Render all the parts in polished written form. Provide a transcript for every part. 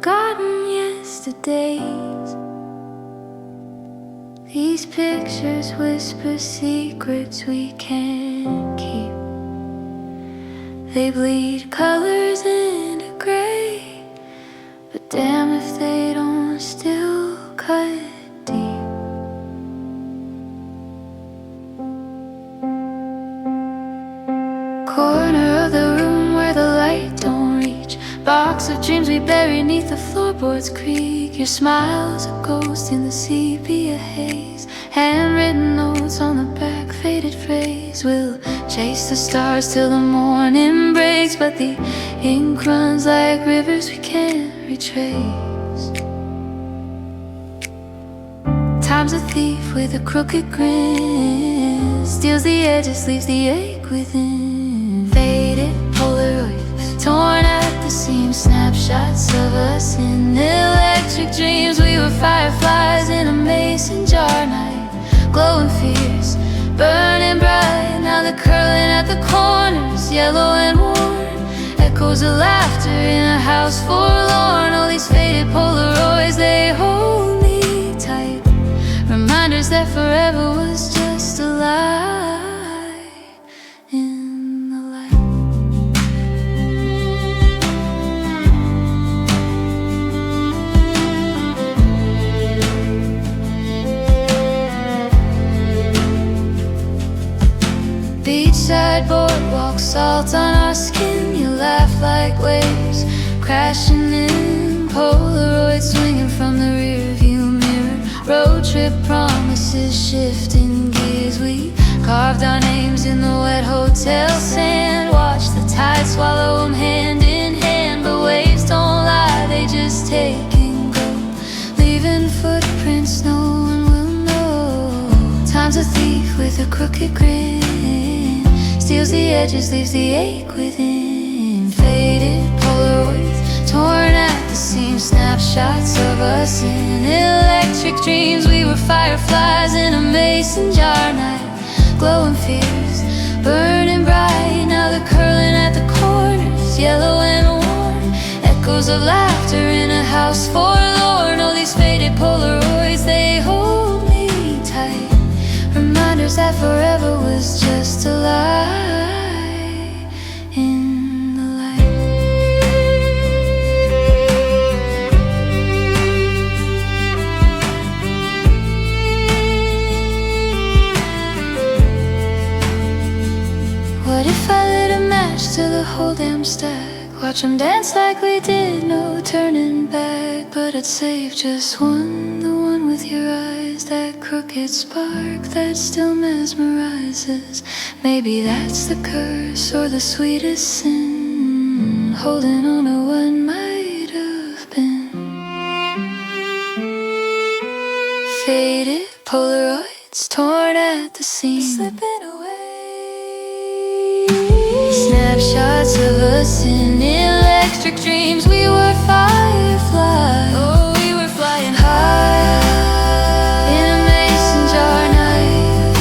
forgotten yesterdays. These pictures whisper secrets we can't keep. They bleed colors into gray, but damn if they don't still cut deep. Corner of the room where the light don't reach. Box of dreams we bury neath the floorboards creak. Your smile's a ghost in the sepia haze. Handwritten notes on the back, faded phrase. We'll chase the stars till the morning breaks, but the ink runs like rivers we can't retrace. Time's a thief with a crooked grin, steals the edges, leaves the ache within. Faded Polaroids, torn at the seams, snapshots of us in electric dreams. We were fireflies in a mason jar night, glowing fierce, burning bright. Now they're curling at the corners, yellow and worn. Echoes of laughter in a house forlorn. All these faded Polaroids, they hold me tight. Reminders that forever was just a lie in the light. Beachside boardwalk, salt on our skin. You laugh like waves crashing in. Polaroids swinging from the rearview mirror. Road trip promises shifting gears. We carved our names in the wet hotel sand. Watch the tide swallow them hand in hand. But waves don't lie, they just take and go, leaving footprints no one will know. Time's a thief with a crooked grin, steals the edges, leaves the ache within. Faded Polaroids, torn at the seams, snapshots of us in electric dreams. We were fireflies in a mason jar night, glowing fierce, burning bright. Now they're curling at the corners, yellow and worn. Echoes of laughter in a house forlorn. All these faded Polaroids, they hold me tight. Reminders that forever was just a lie in the light. What if I lit a match to the whole damn stack? Watch them dance like we did, no turning back. But I'd save just one, the one with your eyes. That crooked spark that still mesmerizes. Maybe that's the curse or the sweetest sin, holding on to what might have been. Faded Polaroids, torn at the seams, slipping away. Snapshots of us in electric dreams. We were fireflies, oh, we were flying high in a mason jar night,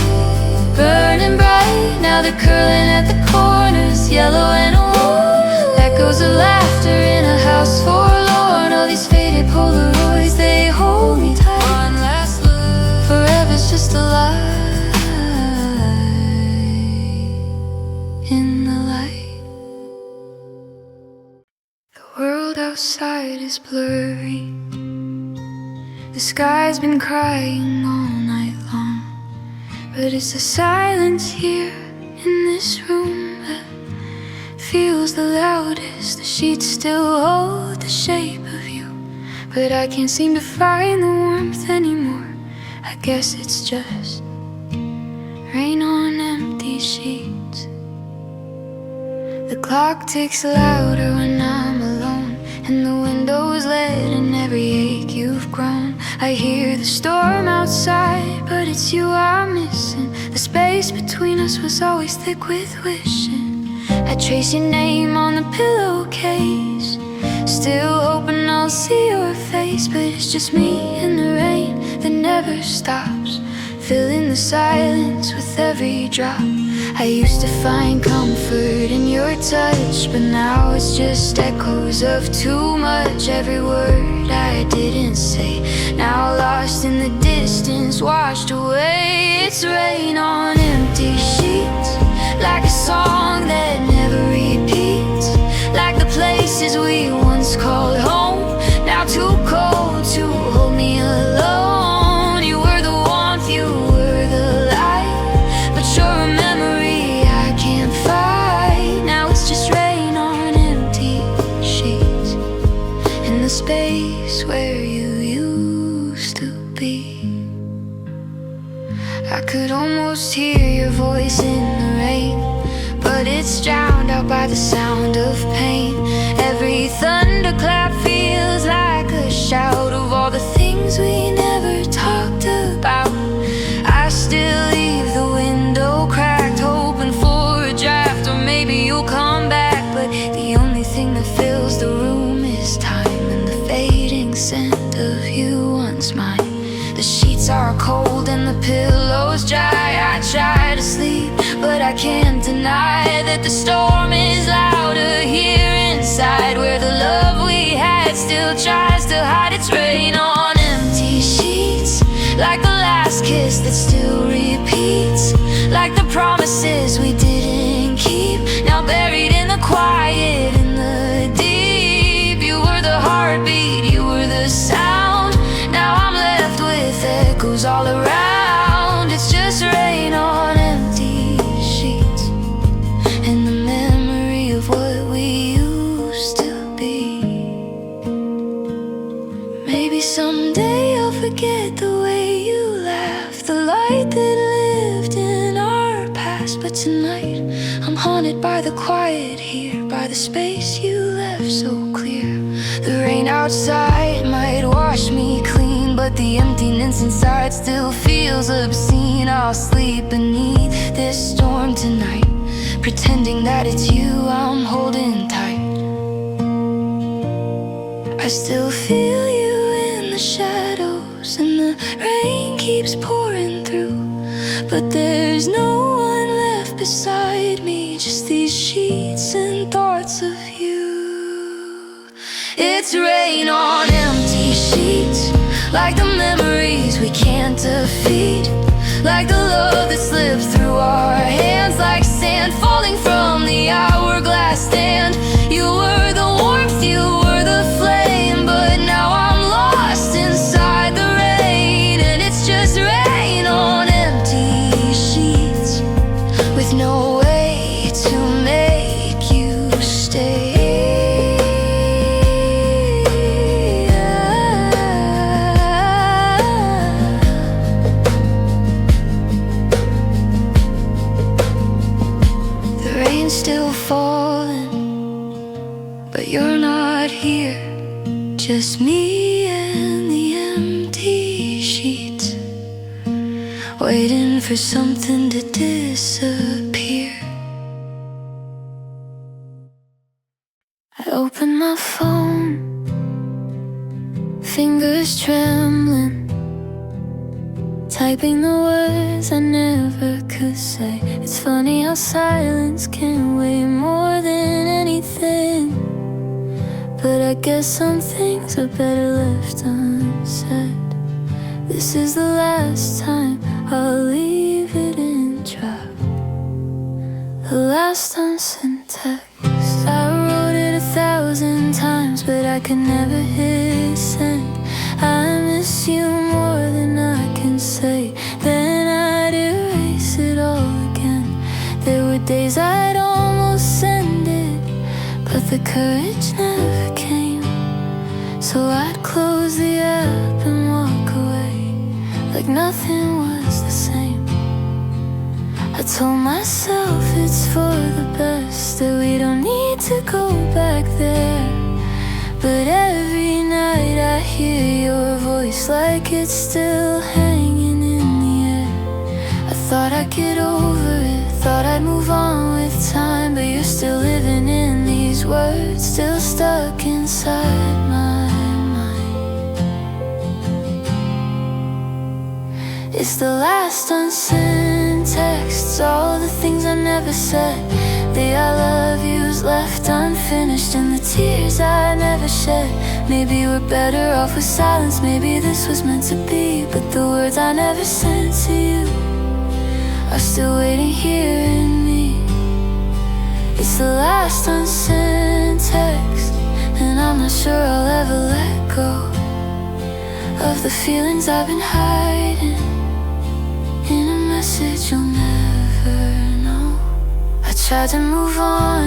burning bright. Now they're curling at the corners, yellow and warm. Echoes of laughter in a house forlorn. All these faded Polaroids, they hold me tight. One last look, forever's just a lie in the light. The world outside is blurry, the sky's been crying all night long. But it's the silence here in this room that feels the loudest. The sheets still hold the shape of you, but I can't seem to find the warmth anymore. I guess it's just rain on empty sheets. The clock ticks louder when I'm alone, and the window is lit in every ache you've grown. I hear the storm outside, but it's you I'm missing. The space between us was always thick with wishing. I trace your name on the pillowcase, still hoping I'll see your face. But it's just me in the rain that never stops, filling the silence with every drop. I used to find comfort in your touch, but now it's just echoes of too much. Every word I didn't say, now lost in the distance, washed away. It's rain on empty sheets, like a song that never repeats, like the places we once called home, now too cold to hold me alone. You were the warmth, you were the light, but you're a memory I can't fight. Now it's just rain on empty sheets, in the space where you used to be. I could almost hear your voice in the rain, but it's drowned out by the sound of pain. Every thunderclap feels like a shout of all the things we never talked about. I still leave the window cracked, hoping for a draft, or maybe you'll come back. But the only thing that fills the room is time and the fading scent of you once mine. The sheets are cold and the pillows dry. I try to sleep, but I can't deny that the storm is louder here inside, where the love we had still tries to hide. It's rain on empty sheets, like the last kiss that still repeats, like the promises we didn't keep, now buried in the quiet, in the deep. You were the heartbeat, you were the sound, now I'm left with echoes all around. It's just rain on empty sheets, in the memory of what we used to be. Maybe someday I'll forget the way you laughed, the light that lived in our past. But tonight I'm haunted by the quiet here, by the space you left so clear. The rain outside might wash me clean, but the emptiness inside still feels obscene. I'll sleep beneath this storm tonight, pretending that it's you I'm holding tight. I still feel you in the shadows, and the rain keeps pouring through, but there's no one left beside me, just these sheets and thoughts of you. It's rain on empty sheets, like the memories we can't defeat, like the love that slipped through our hands, like sand falling from the hourglass stand. You were the warmth, you were the flame, but now I'm lost inside the rain. And it's just rain on empty sheets, with no way to make you stay. Still falling, but you're not here, just me and the empty sheets, waiting for something to disappear. I open my phone, fingers trembling, typing the words I never could say. It's funny how silence can weigh more than anything, but I guess some things are better left unsaid. This is the last time I'll leave it in draft, the last unsent text. I wrote it 1,000 times, but I could never hit send. I miss you more than I can say, then I'd erase it all again. There were days I'd almost send it, but the courage never came. So I'd close the app and walk away, like nothing was the same. I told myself it's for the best, that we don't need to go back there. But every night I hear your voice, like it's still hanging in the air. I thought I'd get over it, thought I'd move on with time, but you're still living in these words, still stuck inside my mind. It's the last unsent text text, all the things I never said. The I love yous left unfinished, and the tears I never shed. Maybe we're better off with silence, maybe this was meant to be. But the words I never sent to you are still waiting here in me. It's the last unsent text, and I'm not sure I'll ever let go of the feelings I've been hiding in a message you'll never know. I tried to move on,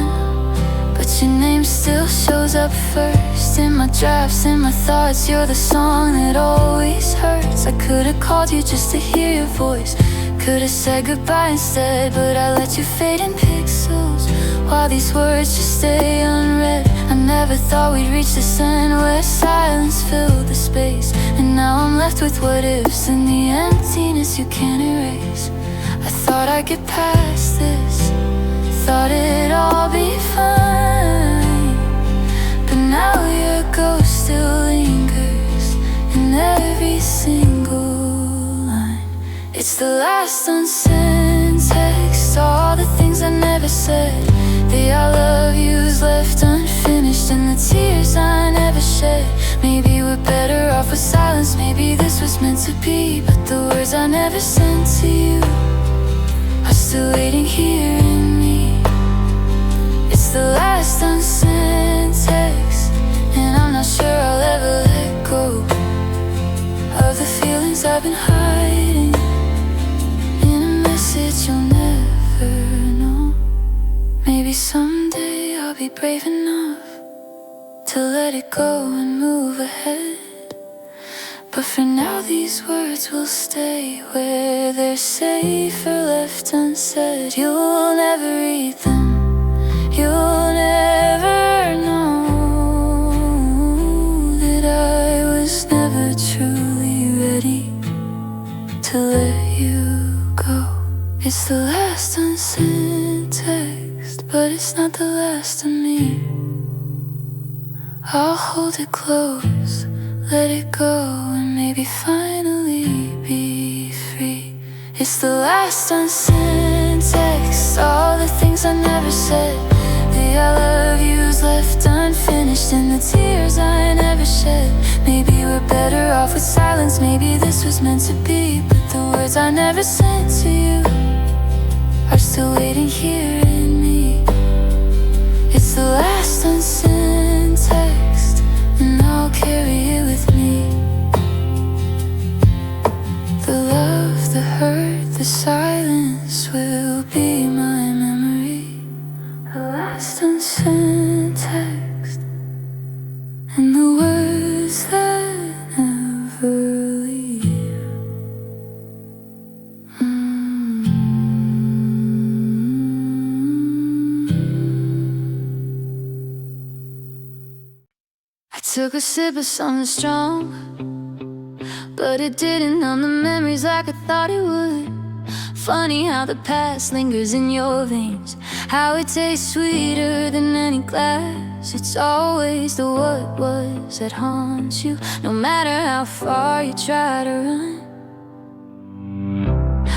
but your name still shows up first in my drafts, in my thoughts. You're the song that always hurts. I could've called you just to hear your voice, could've said goodbye instead, but I let you fade in pixels while these words just stay unread. I never thought we'd reach this end where silence filled the space, and now I'm left with what ifs and the emptiness you can't erase. I thought I'd get past this, thought it'd all be fine, but now your ghost still lingers in every single line. It's the last unsent text, all the things I never said. The I love yous left unfinished, and the tears I never shed. Maybe we're better off with silence, maybe this was meant to be. But the words I never sent to you are still waiting here in me. It's the last unsent text, and I'm not sure I'll ever let go of the feelings I've been hiding in a message you'll never know. Maybe someday I'll be brave enough to let it go and move ahead, but for now these words will stay where they're safe or left unsaid. You'll never read them, you'll never know that I was never truly ready to let you go. It's the last unsent text, but it's not the last of me. I'll hold it close, let it go, and maybe finally be free. It's the last unsent text, all the things I never said. The I love yous left unfinished, and the tears I never shed. Maybe we're better off with silence, maybe this was meant to be. But the words I never sent to you are still waiting here in me. It's the last unsent text, and I'll carry it with me. The love, the hurt, the silence will be my memory. The last unsent text, and the words that never leave. I took a sip of something strong, but it didn't numb the memories like I thought it would. Funny how the past lingers in your veins, how it tastes sweeter than any glass. It's always the what was that haunts you, no matter how far you try to run.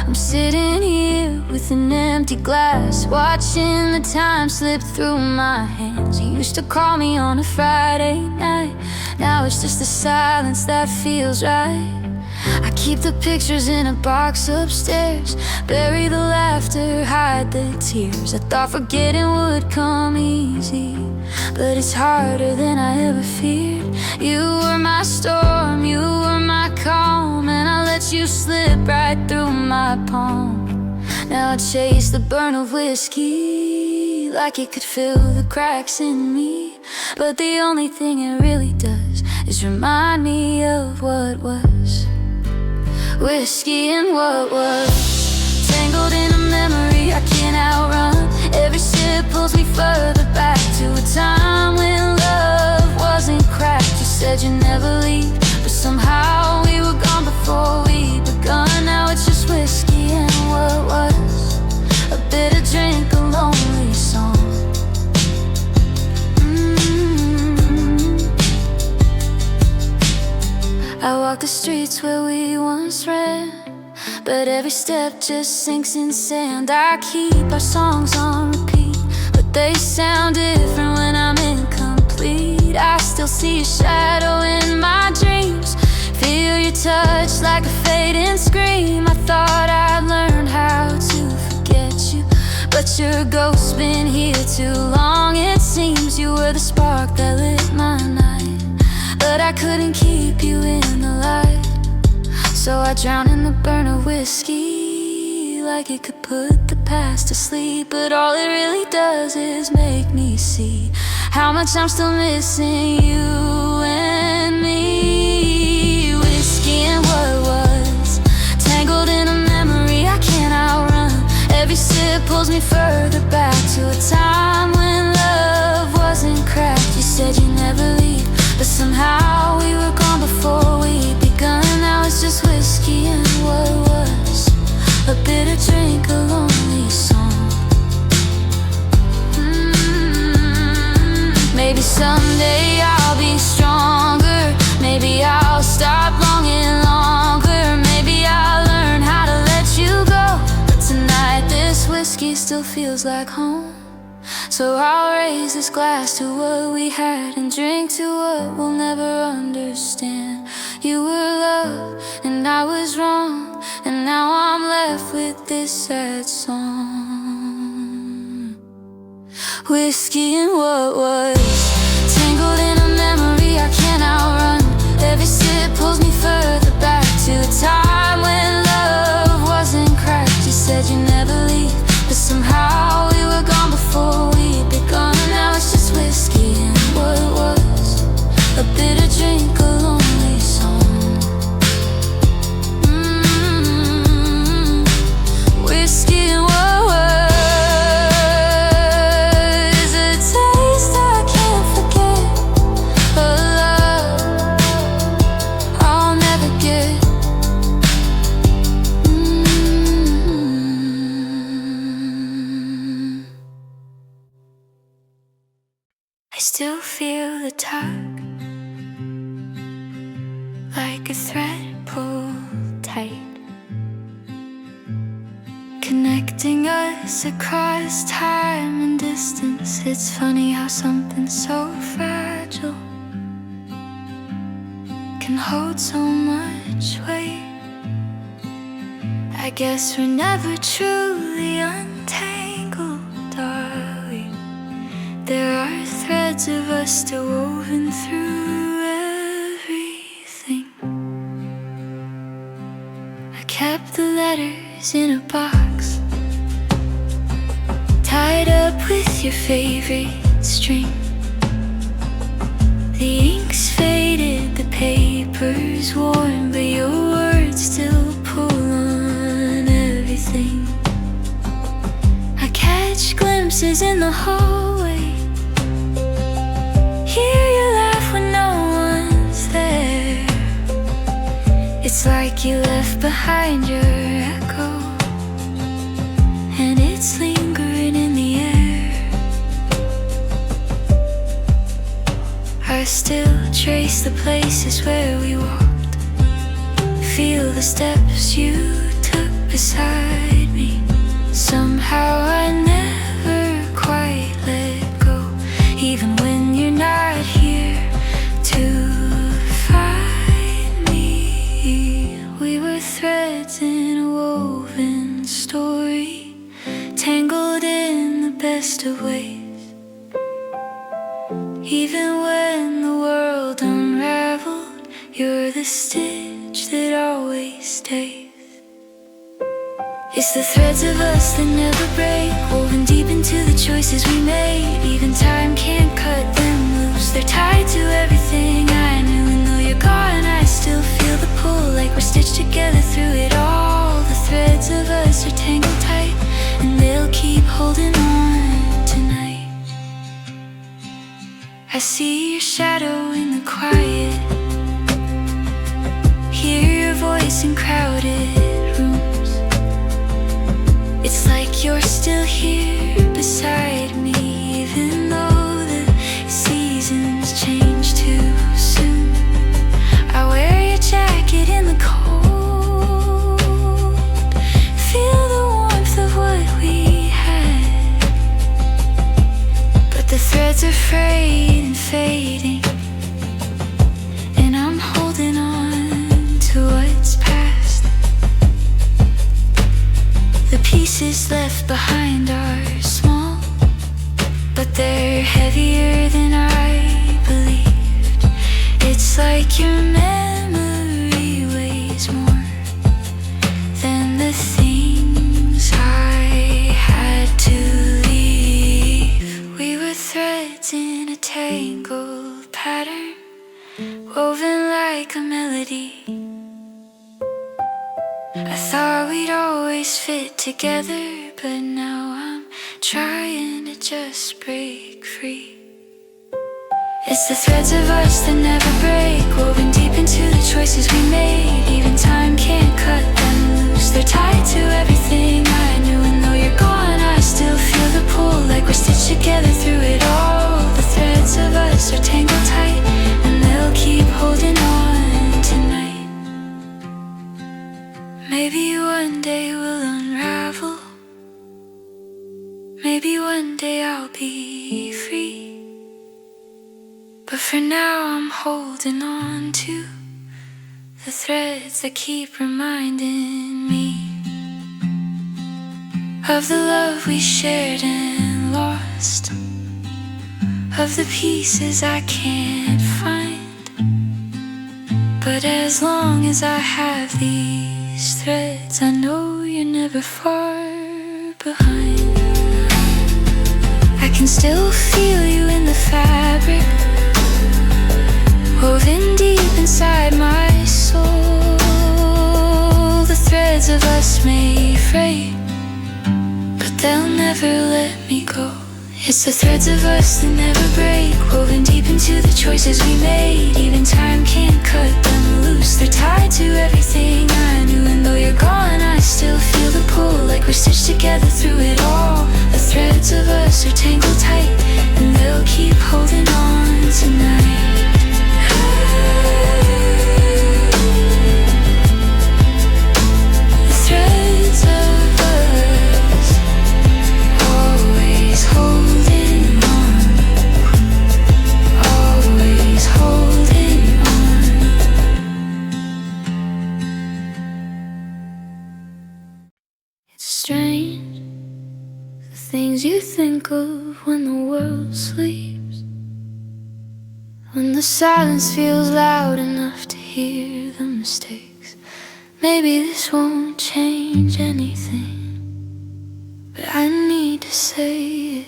I'm sitting here with an empty glass, watching the time slip through my hands. You used to call me on a Friday night, now it's just the silence that feels right. I keep the pictures in a box upstairs, bury the laughter, hide the tears. I thought forgetting would come easy, but it's harder than I ever feared. You were my storm, you were my calm, and I let you slip right through my palm. Now I chase the burn of whiskey like it could fill the cracks in me, but the only thing it really does is remind me of what was. Whiskey and what was, tangled in a memory I can't outrun. Every sip pulls me further back to a time when love wasn't cracked. You said you'd never leave, but somehow we were gone before we begun. Now it's just whiskey and what was, a bitter drink, a lonely song. I walk the streets where we once ran, but every step just sinks in sand. I keep our songs on repeat, but they sound different when I'm incomplete. I still see a shadow in my dreams, feel your touch like a fading scream. I thought I'd learned how to forget you, but your ghost's been here too long. It seems you were the spark that lit my night, but I couldn't keep you in the light. So I drown in the burn of whiskey, like it could put the past to sleep. But all it really does is make me see how much I'm still missing you and me. Whiskey and what was, tangled in a memory I can't outrun. Every sip pulls me further back to a time when love wasn't cracked. You said you'd never leave, but somehow we were gone before we'd begun. Now it's just whiskey and what was, a bitter drink, a lonely song. Maybe someday I'll be stronger, maybe I'll stop longing longer, maybe I'll learn how to let you go. But tonight this whiskey still feels like home. So I'll raise this glass to what we had and drink to what we'll never understand. You were love and I was wrong, and now I'm left with this sad song. Whiskey and what was, tangled in a memory I can't outrun. Every sip pulls me further back to a time when love wasn't cracked. You said you'd never leave, but somehow we were gone before we'd begun. Now it's just whiskey and what was, a bitter drink, a lonely song. Whiskey and what was, a taste I can't forget, a love I'll never get. I still feel the tug, like a thread pulled tight, connecting us across time and distance. It's funny how something so fragile can hold so much weight. I guess we're never truly untangled, are we? There are threads of us still woven through everything. I kept the letters in a box, tied up with your favorite string. The ink's faded, the paper's worn, but your words still pull on everything. I catch glimpses in the hallway, hear you laugh when no one's there. It's like you left behind your echo, and it's lingering in the air. I still trace the places where we walked, feel the steps you took beside me. Somehow I never quite let go, even when you're not here to find me. We were threads in a woven story, tangled in the best of ways. Even when the world unraveled, you're the stitch that always stays. It's the threads of us that never break, woven deep into the choices we made. Even time can't cut them loose, they're tied to everything I knew. And though you're gone, I still feel the pull, like we're stitched together through it all. The threads of us are tangled tight, and they'll keep holding on tonight. I see your shadow in the quiet, hear your voice in crowded rooms. It's like you're still here beside me, even though the seasons change too soon. I wear your jacket in the cold, pieces left behind are small, but they're heavier than I believed. It's like your memory weighs more than the things I had to leave. We were threads in a tangled pattern, woven like a melody. I thought we'd always fit together, but now I'm trying to just break free. It's the threads of us that never break, woven deep into the choices we made. Even time can't cut them loose, they're tied to everything I knew. And though you're gone, I still feel the pull, like we're stitched together through it all. The threads of us are tangled tight, and they'll keep holding on tonight. Maybe one day we'll unravel, maybe one day I'll be free. But for now I'm holding on to the threads that keep reminding me of the love we shared and lost, of the pieces I can't find. But as long as I have these threads, I know you're never far behind. I can still feel you in the fabric, woven deep inside my soul. The threads of us may fray, but they'll never let me go. It's the threads of us that never break, woven deep into the choices we made. Even time can't cut them loose, they're tied to everything I knew. And though you're gone, I still feel the pull, like we're stitched together through it all. The threads of us are tangled tight, and they'll keep holding on tonight. Strange, the things you think of when the world sleeps, when the silence feels loud enough to hear the mistakes. Maybe this won't change anything, but I need to say it.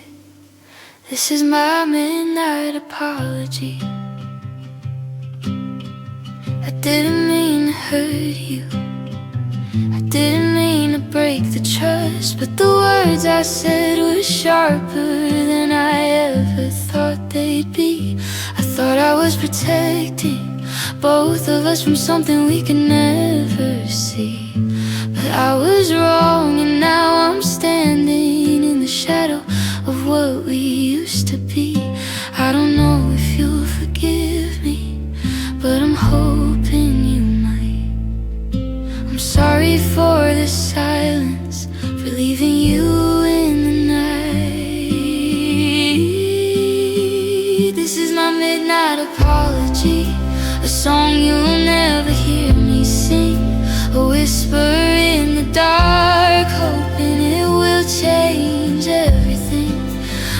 This is my midnight apology. I didn't mean to hurt you, I didn't mean to break the trust, but the words I said were sharper than I ever thought they'd be. I thought I was protecting both of us from something we could never see, but I was wrong, and now I'm standing in the shadow of what we used to be. I don't know if you'll forgive me, but I'm hoping you might. I'm sorry for the silence, for leaving you in the night. This is my midnight apology, a song you'll never hear me sing, a whisper in the dark, hoping it will change everything.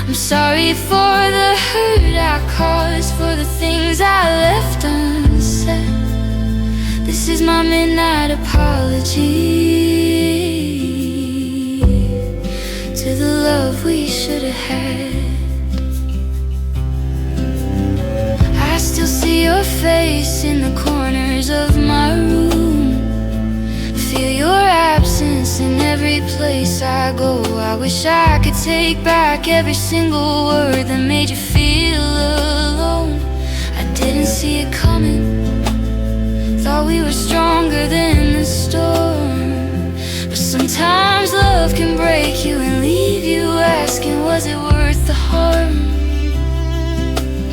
I'm sorry for the hurt I caused, for the things I left unsaid. This is my midnight apology to the love we should have had. I still see your face in the corners of my room, feel your absence in every place I go. I wish I could take back every single word that made you feel alone. I didn't see it coming, thought we were stronger than the storm. But sometimes love can break you and leave you asking, was it worth the harm?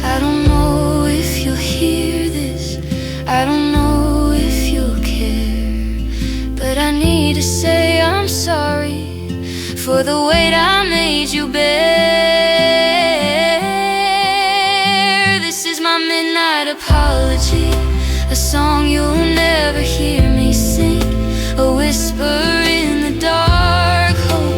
I don't know if you'll hear this, I don't know if you'll care, but I need to say I'm sorry for the weight I made you bear. This is my midnight apology, a song you'll never hear me sing, a whisper in the dark, hope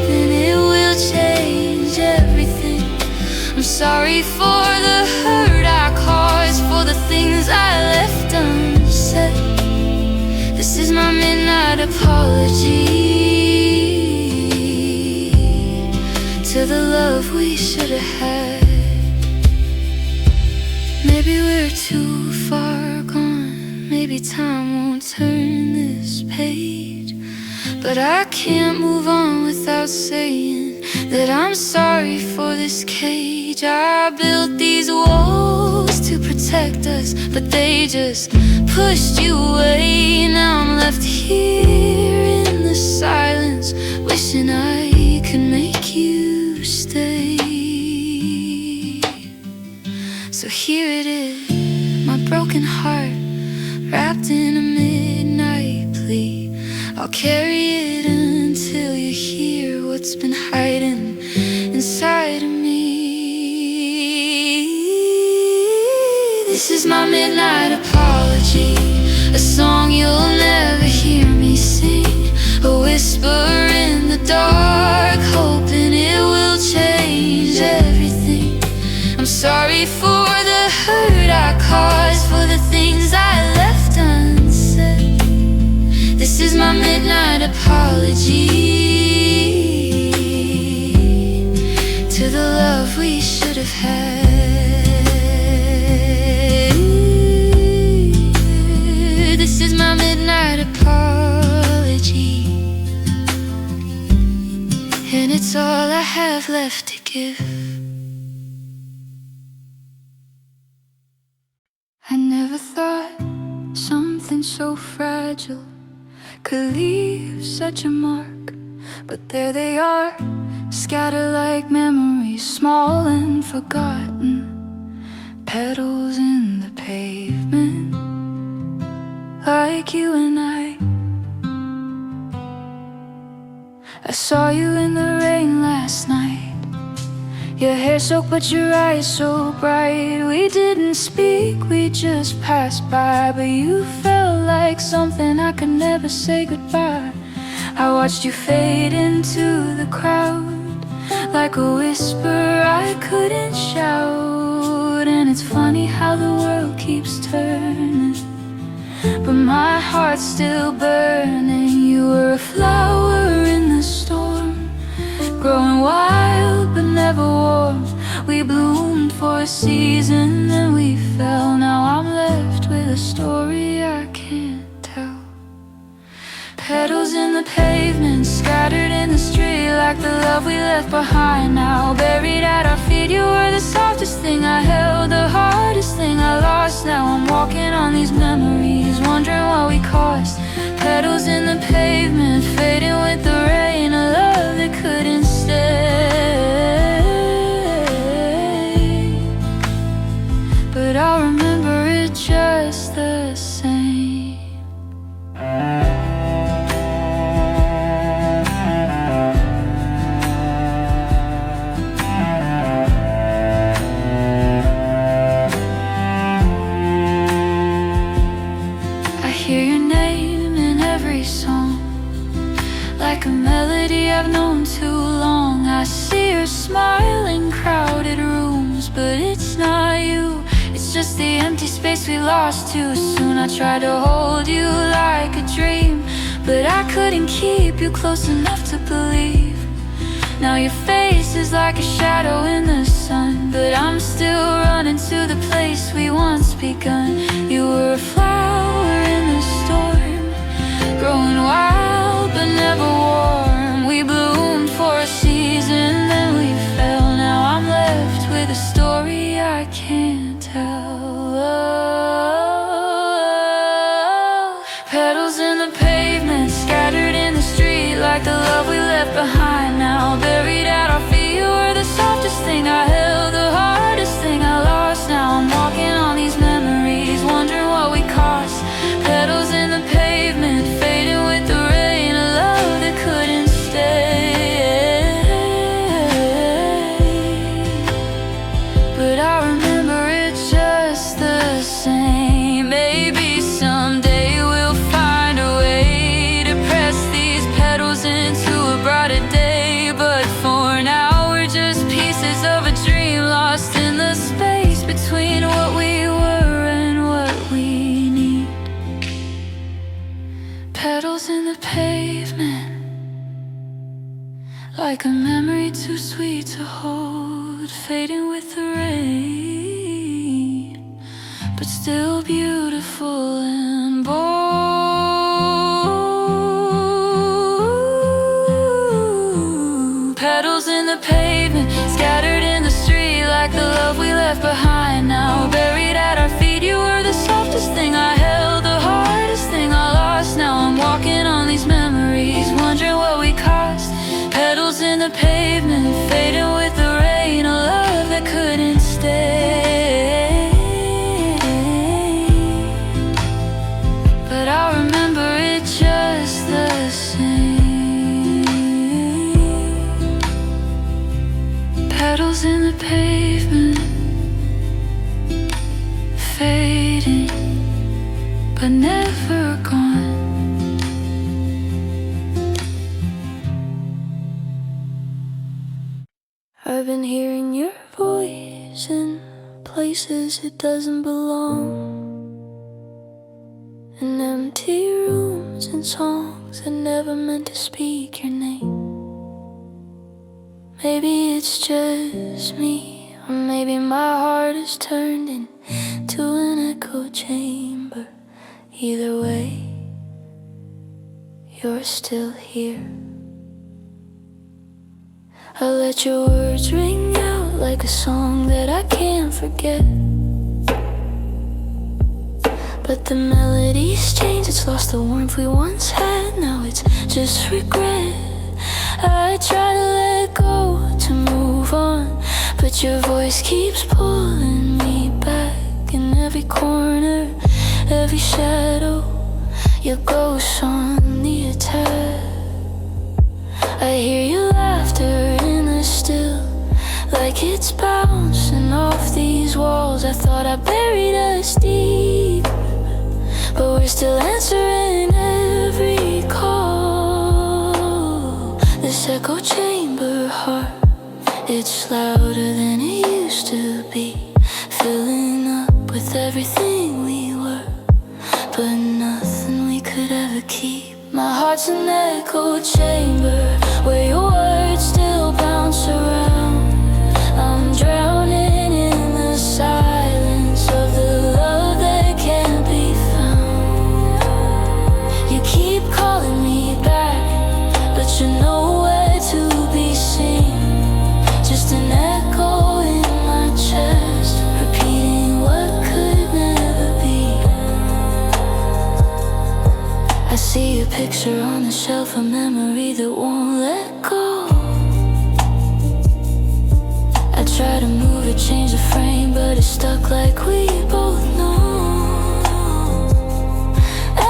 Maybe we're too far gone, maybe time won't turn this page. But I can't move on without saying that I'm sorry for this cage. I built these walls to protect us, but they just pushed you away. Now I'm left here in the silence, wishing I could make you stay. So here it is, my broken heart, wrapped in a midnight plea. I'll carry it until you hear what's been hiding inside of me. This is my midnight apology, a song you'll never hear me sing, a whisper in the dark, hoping it will change everything. I'm sorry for the hurt I caused, for the things I left unsaid. This is my midnight apology to the love we should have had. This is my midnight apology, and it's all I have left to give. I never thought something so fragile could leave such a mark, but there they are, scattered like memories, small and forgotten, petals in the pavement, like you and I saw you in the rain last night, your hair soaked but your eyes so bright. We didn't speak, we just passed by, but you felt like something I could never say goodbye. I watched you fade into the crowd, like a whisper I couldn't shout. And it's funny how the world keeps turning, but my heart's still burning. You were a flower in the storm, growing wild but never warm. We bloomed for a season, then we fell. Now I'm left with a story I can't tell. Petals in the pavement, scattered in the street, like the love we left behind. Now buried at our feet, you were the softest thing I held, the hardest thing I lost. Now I'm walking on these memories, wondering what we cost. Petals in the pavement, fading with the rain, a love that couldn't stay. But I'll remember it just the same. I hear your name in every song, like a melody I've known too long. I see your smile in crowded rooms, but it's not you, it's just the empty space we lost too soon. I tried to hold you like a dream, but I couldn't keep you close enough to believe. Now your face is like a shadow in the sun, but I'm still running to the place we once begun. You were a flower in the storm, growing wild but never warm. We bloomed for a season, then we fell. Now I'm left with a story I can't tell. Petals in the pavement, scattered in the street, like the love we left behind. Now buried at our feet, you were the softest thing I held, the hardest thing I lost. Now I'm walking on these memories, wondering what we cost. Petals in the pavement, fading with the rain, a love that couldn't stay. But I remember it just the same. Maybe someday we'll find a way to press these petals into a brighter day. But for now we're just pieces of a dream, lost in the space between what we were and what we need. Petals in the pavement, like a memory too sweet to hold, fading with the rain, but still beautiful and bold. Petals in the pavement, scattered in the street, like the love we left behind. Now buried at our feet. You were the softest thing I held, the hardest thing I lost. Now I'm walking on these memories, wondering what we cost. Petals in the pavement, fading with the rain. A love that couldn't stay, but I'll remember it just the same. Petals in the pavement, fading, but never gone. I've been hearing your voice in places it doesn't belong, in empty rooms and songs that never meant to speak your name. Maybe it's just me, or maybe my heart has turned into an echo chamber. Either way, you're still here. I let your words ring out like a song that I can't forget, but the melody's changed, it's lost the warmth we once had. Now it's just regret. I try to let go, to move on, but your voice keeps pulling me back. In every corner, every shadow, your ghost on the attack. I hear your laughter in the still, like it's bouncing off these walls. I thought I buried us deep, but we're still answering every call. This echo chamber heart, it's louder than it used to be, filling up with everything we were, but nothing we could ever keep. My heart's an echo chamber where your words still bounce around. I'm drowning in the silence of the love that can't be found. You keep calling me back, but you're nowhere to be seen. Just an echo in my chest, repeating what could never be. I see a picture on the shelf, a memory that won't let go. I try to move it, change the frame, but it's stuck like we both know.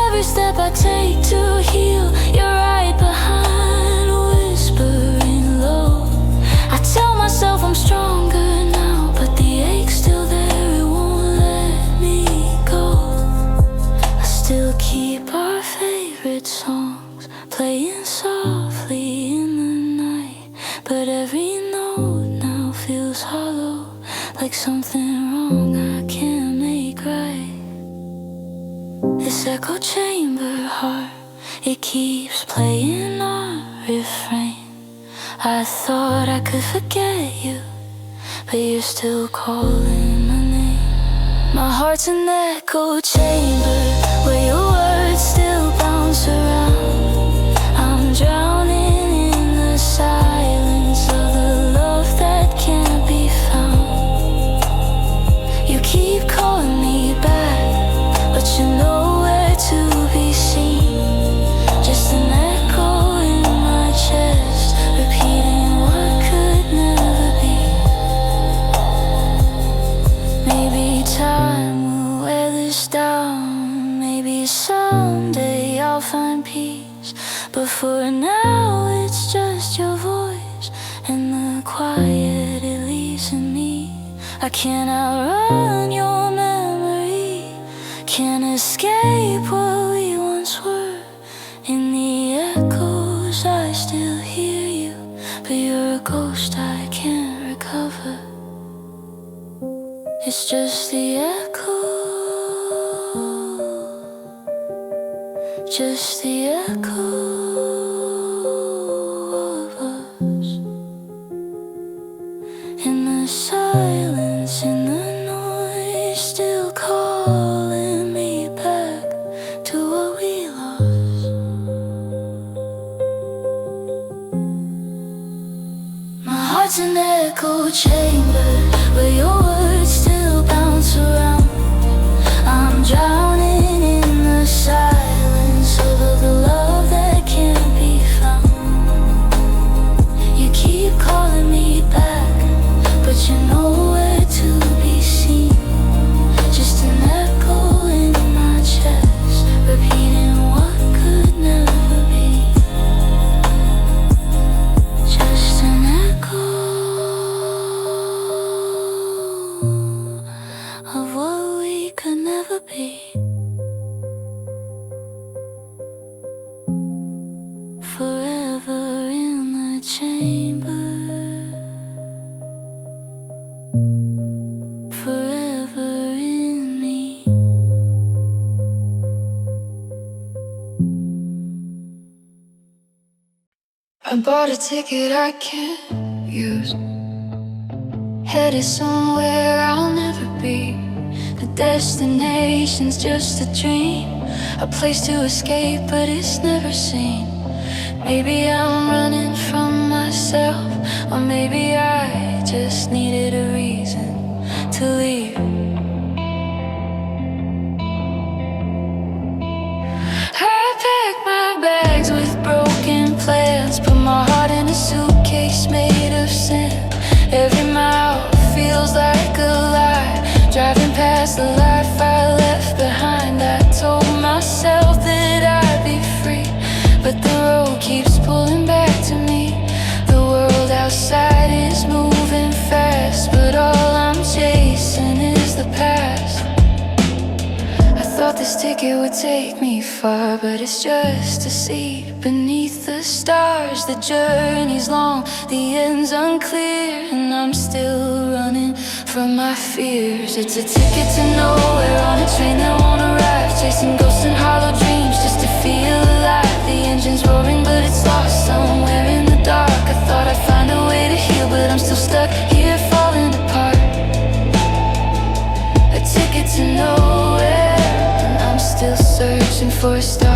Every step I take to heal, you're right behind, whispering low. I tell myself I'm stronger now, but the ache's still there, it won't let me go. I still keep our favorite songs playing softly in the night, but every note now feels hollow, like something wrong I can't make right. This echo chamber heart, it keeps playing our refrain. I thought I could forget you, but you're still calling my name. My heart's an echo chamber where your words still bounce around. I'm drowning in the silence of the love that can't be found. You keep calling me back, but you're nowhere to be seen. Just an echo in my chest, repeating what could never be. Maybe time will wear this down, maybe someday I'll find peace, but for now it's just your voice and the quiet it leaves in me. I can't outrun your memory, can't escape what we once were. In the echoes I still hear you, but you're a ghost I can't recover. It's just the echo, just the echo of us. In the silence, in the noise, still calling. bought a ticket I can't use, headed somewhere I'll never be. The destination's just a dream, a place to escape but it's never seen. Maybe I'm running from myself, or maybe I just needed a reason to leave. I packed my bags with broken plans, put my heart in a suitcase made of sand. Every mile feels like a lie, driving past the life I left behind. I told myself that I'd be free, but the road keeps pulling back to me. The world outside is moving fast, but all I'm chasing is the past. I thought this ticket would take me far, but it's just a seat beneath the stars. The journey's long, the end's unclear, and I'm still running from my fears. It's a ticket to nowhere, on a train that won't arrive, chasing ghosts and hollow dreams just to feel alive. The engine's roaring but it's lost somewhere in the dark. I thought I'd find a way to heal, but I'm still stuck here falling apart. A ticket to nowhere, and I'm still searching for a start.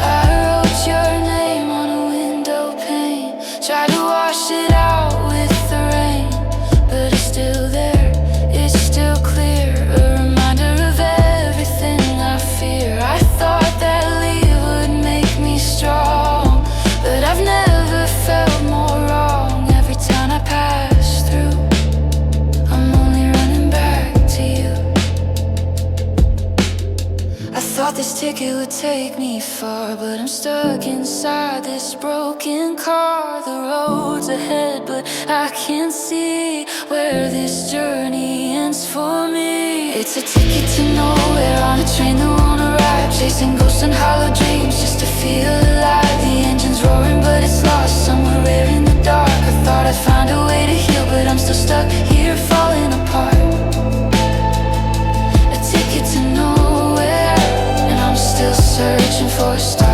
I wrote your name on a window pane, tried to wash it out with the rain, but it's still there, it's still clear, a reminder of everything I fear. I thought that leave would make me strong, but I've never felt more wrong. Every town I pass through, I'm only running back to you. I thought this ticket would take me far, but I'm stuck inside this broken car. The road's ahead, but I can't see where this journey ends for me. It's a ticket to nowhere, on a train that won't arrive, chasing ghosts and hollow dreams just to feel alive. The engine's roaring but it's lost somewhere in the dark. I thought I'd find a way to heal, but I'm still stuck here falling apart. A ticket to nowhere, and I'm still searching for a start.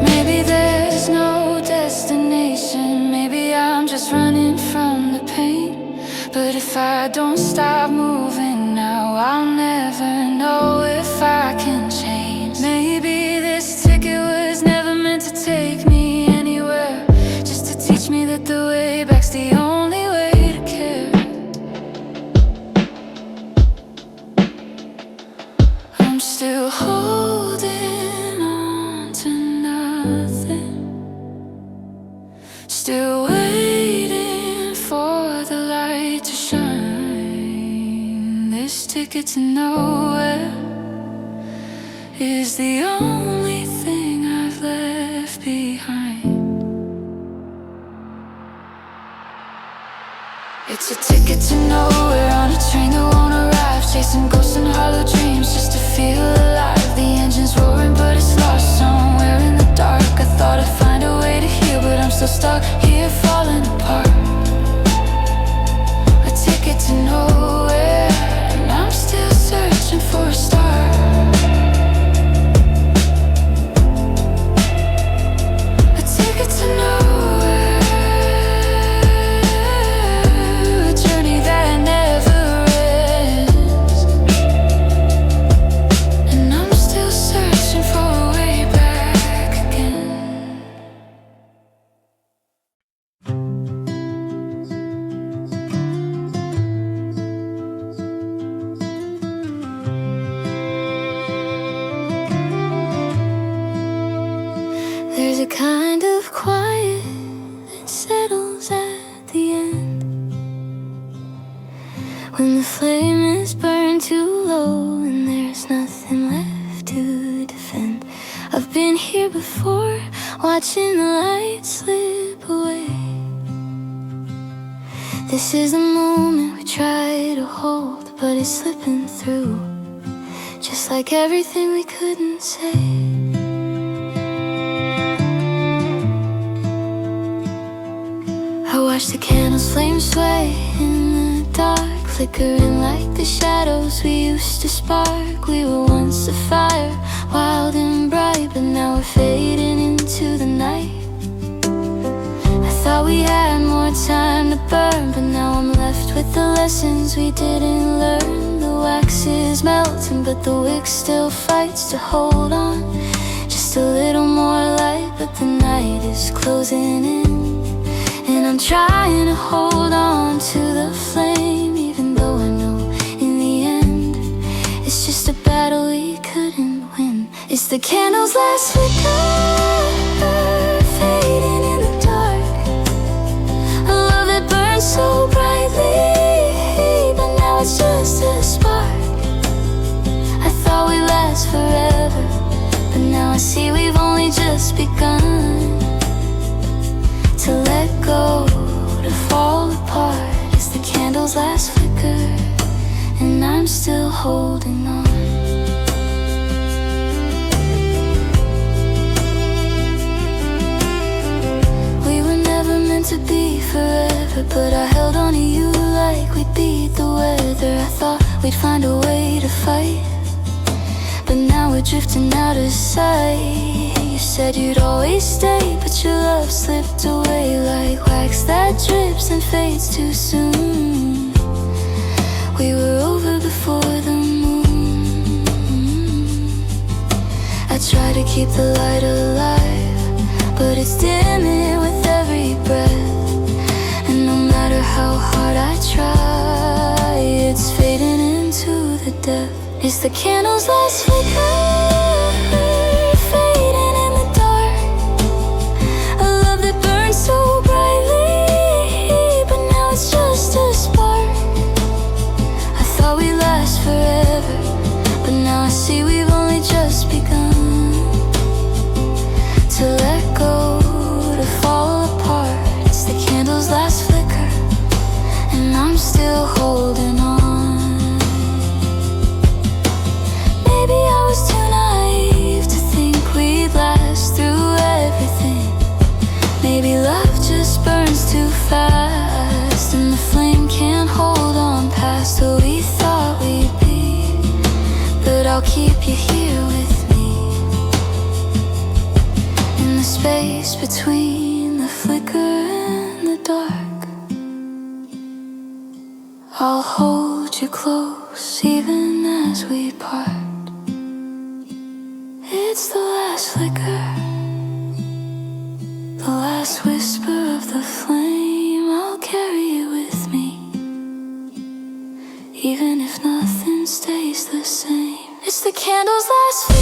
Maybe there's no destination, maybe I'm just running from the pain, but if I don't stop moving now, I'll never know if I can change. Maybe this ticket was never meant to take me anywhere, just to teach me that the way back's the only way to care. I'm still holding on to nothing, still waiting for the light to shine. This ticket to nowhere is the only thing I've left behind. It's a ticket to nowhere, on a train that won't arrive, chasing ghosts and hollow dreams just to feel alive. The engine's roaring but it's lost somewhere in the dark. I thought I'd find a way to heal, but I'm still stuck here falling apart. A ticket to nowhere, and I'm still searching for a start. A ticket to nowhere, a journey that never ends, and I'm still searching for a way back again. There's a kind of quiet that settles at the end, when the flame is burned too low and there's nothing left to defend. I've been here before, watching the light slip away. This is the moment we try to hold, but it's slipping through, just like everything we couldn't say. I watch the candles flame sway in the dark, flickering like the shadows we used to spark. We were once a fire, wild and bright, but now we're fading into the night. I thought we had more time to burn, but now I'm left with the lessons we didn't learn. The wax is melting, but the wick still fights to hold on. Just a little more light, but the night is closing in, and I'm trying to hold on to the flame, even though I know in the end it's just a battle we couldn't win. It's the candle's last flicker, fading in the dark. A love that burns so brightly, but now it's just a spark. I thought we'd last forever, but now I see we've only just begun to let go, to fall apart. It's the candle's last flicker, and I'm still holding on. We were never meant to be forever, but I held on to you like we beat the weather. I thought we'd find a way to fight, but now we're drifting out of sight. You said you'd always stay, but your love slipped away like wax that drips and fades too soon. We were over before the moon. I try to keep the light alive, but it's dimming with every breath. And no matter how hard I try, it's fading into the depth. It's the candle's last flicker, fading in the dark. A love that burns so brightly, but now it's just a spark. I thought we'd last forever, but now I see we've only just begun to let go, to fall apart. It's the candle's last flicker, and I'm still holding on. Maybe I was too naive to think we'd last through everything. Maybe love just burns too fast, and the flame can't hold on past what we thought we'd be. But I'll keep you here with me, in the space between the flicker and the dark. I'll hold you close even as we part. It's the last flicker, the last whisper of the flame. I'll carry you with me, even if nothing stays the same. It's the candle's last flicker.